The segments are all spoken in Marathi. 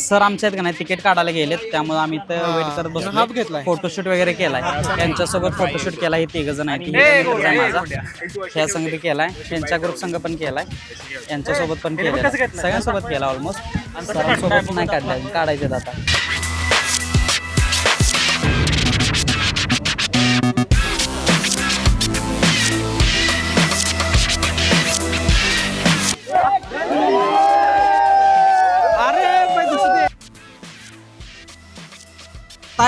सर आमच्या आहेत का नाही तिकीट काढायला गेलेत, त्यामुळे आम्ही इथं वेट करत बसलो. फोटोशूट वगैरे केलाय त्यांच्यासोबत, फोटोशूट केलाय. हे 3 जण आहेत, माझा ह्या संघ बी केलाय, त्यांच्या ग्रुप संघ पण केलाय, यांच्यासोबत पण केलाय, सगळ्यांसोबत केला ऑलमोस्ट. सरांसोबत नाही काढलाय, काढायचे आता.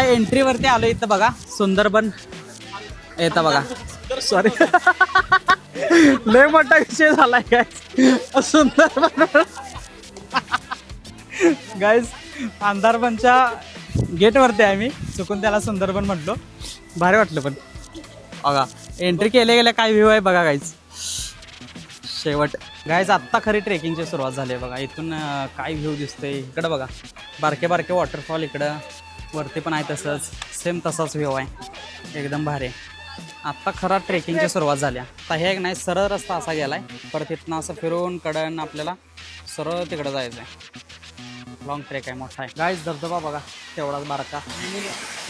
एंट्री वरती आलो इथं बघा, सुंदरबन येतं बघा. सॉरी लय मोठा विषय झालाय गाइस. सुंदरबन गाइस, अंधारबनच्या गेट वरती आहे मी, चुकून त्याला सुंदरबन म्हटलो. भारी वाटलं पण बघा. एंट्री केल्या गेल्या काय व्ह्यू आहे बघा गाइस. शेवट गाइस, आत्ता खरी ट्रेकिंगची सुरुवात झाली आहे बघा. इथून काय व्ह्यू दिसतंय इकडं बघा. बारके बारके वॉटरफॉल इकडं वरती पण आहे, तसंच सेम तसाच व्ह्यू आहे, एकदम भारी. आत्ता खरा ट्रेकिंगची सुरुवात झाली. आता हे एक नाही सरळ रस्ता असा गेलाय, परत इथनं असं फिरून कडन आपल्याला सरळ तिकडं जायचं आहे. लॉंग ट्रेक आहे, मोठा आहे गाइस. धबधबा बघा तेवढाच बारका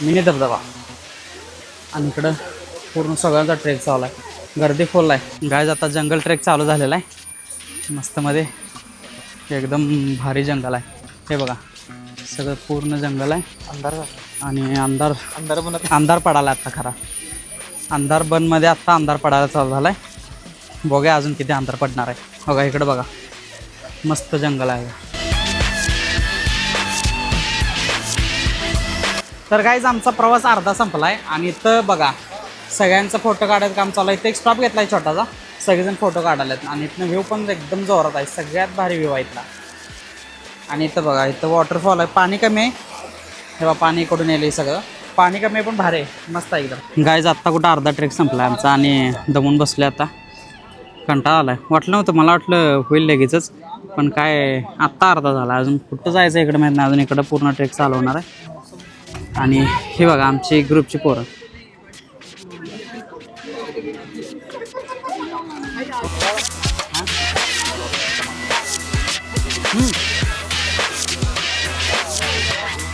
मिनी धबधबा. आणि इकडं पूर्ण सगळ्यांचा ट्रेक चालू आहे, गर्दी फुल आहे गाइस. आता जंगल ट्रेक चालू झालेला आहे मस्त मध्ये, एकदम भारी जंगल आहे. हे बघा सगळं पूर्ण जंगल आहे, अंधार. आणि अंधार पडायला आता खरा. अंधारबन मध्ये आत्ता अंधार पडायला चालू झालाय. बघूया अजून किती अंधार पडणार आहे. बघा इकडं बघा, मस्त जंगल आहे. तर गाइस, आमचा प्रवास अर्धा संपलाय आणि इथं बघा सगळ्यांचा फोटो काढायचं काम चालू आहे. इथं एक स्टॉप घेतलाय छोटासा, सगळेजण फोटो काढायला. आणि इथनं व्ह्यू पण एकदम जोरात आहे, सगळ्यात भारी व्ह्यू आहे इथला. आणि इथं बघा, इथं वॉटरफॉल आहे, पाणी कमी आहे. हे बघा पाणी इकडून येईल, सगळं पाणी कमी आहे पण भारी आहे, मस्त आहे एकदम. गाइस, आत्ता कुठं अर्धा ट्रेक संपला आमचा आणि दमून बसले. आता कंटाळा आलाय. वाटलं नव्हतं, मला वाटलं होईल लगेचच, पण काय आत्ता अर्धा झाला. अजून कुठं जायचं इकडं माहीत नाही, अजून इकडं पूर्ण ट्रेक चालू होणार आहे. आणि हे बघा आमची ग्रुपची पोरं.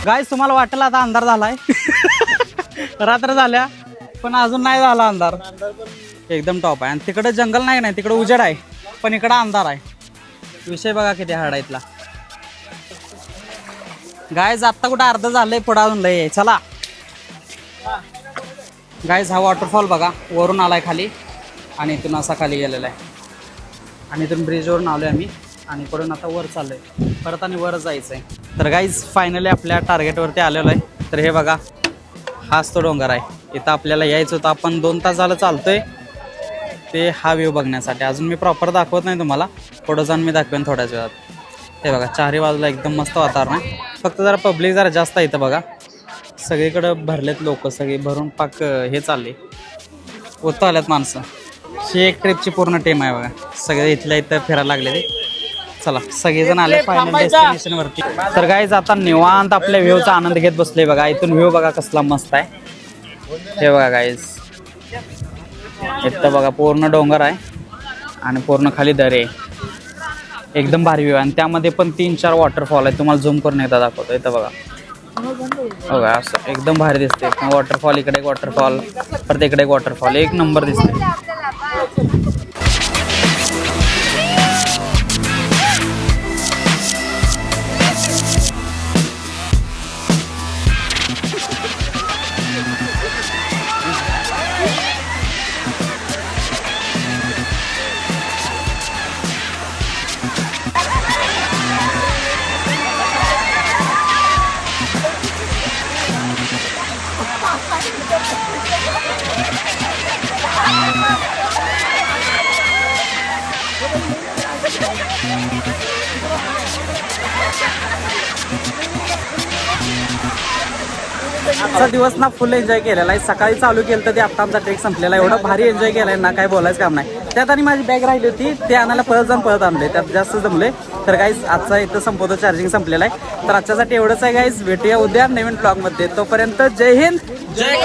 गाइस, तुम्हाला वाटलं आता अंधार झालाय रात्र झाल्या पण अजून नाही झाला अंधार, एकदम टॉप आहे. आणि तिकडे जंगल नाही, तिकडे उजेड आहे पण इकडं अंधार आहे. विषय बघा किती हार्ड आहे इथला. गाइस, आत्ता कुठं अर्ध झालंय, पुढं अजून लय आहे. चला गाइस, हा वॉटरफॉल बघा वरून आलाय खाली आणि इथून असा खाली गेलेला आहे. आणि इथून ब्रिजवरून आलोय आम्ही आणि इकडून आता वर चाललोय परत आणि वर जायचं आहे. तर गाइस, फायनली आपल्या टार्गेटवरती आलेलो आहे. तर हे बघा, हाच तो डोंगर आहे. इथं आपल्याला यायचं होतं. आपण 2 तास झालं चालतोय ते हा व्ह्यू बघण्यासाठी. अजून मी प्रॉपर दाखवत नाही तुम्हाला, पुढं जाऊन मी दाखवेन थोड्याच वेळात. हे बघा चारही बाजूला एकदम मस्त वातावरण आहे, फक्त जरा पब्लिक जरा जास्त आहे इथं बघा. सगळीकडं भरलेत लोक, सगळे भरून पाक हे चालले, होतं आल्यात माणसं. ही एक ट्रिपची पूर्ण टीम आहे बघा, सगळे इथल्या इथं फिरायला लागले. चला सगळेजण आले फायनल डेस्टिनेशन वरती. तर गाइस, आता निवांत आपल्या व्ह्यूचा आनंद घेत बसले बघा. इथून व्ह्यू बघा कसला मस्त आहे. हे बघा गाइस, इथं बघा पूर्ण डोंगर आहे आणि पूर्ण खाली दरे, एकदम भारी व्ह्यू आहे. आणि त्यामध्ये पण 3-4 वॉटरफॉल आहे. तुम्हाला झूम करून एकदा दाखवतो. इथं बघा बघा, असं एकदम भारी दिसते. वॉटरफॉल, इकडे एक वॉटरफॉल, परत इकडे एक वॉटरफॉल, एक नंबर दिसते. आजचा दिवस ना फुल एन्जॉय केलेला आहे. सकाळी चालू केलं तर ते आता आमचा ट्रेक संपलेला आहे. एवढं भारी एन्जॉय केलाय ना, काय बोलायचं काम नाही. त्यात आणि माझी बॅग राहिली होती, ते आणायला परत आणले, त्यात जास्त जमले. तर गाईज आजचा इथं संपवतो, चार्जिंग संपलेला आहे. तर आजच्यासाठी एवढंच आहे गाईज. भेटूया उद्या नवीन ब्लॉगमध्ये. तोपर्यंत जय हिंद, जय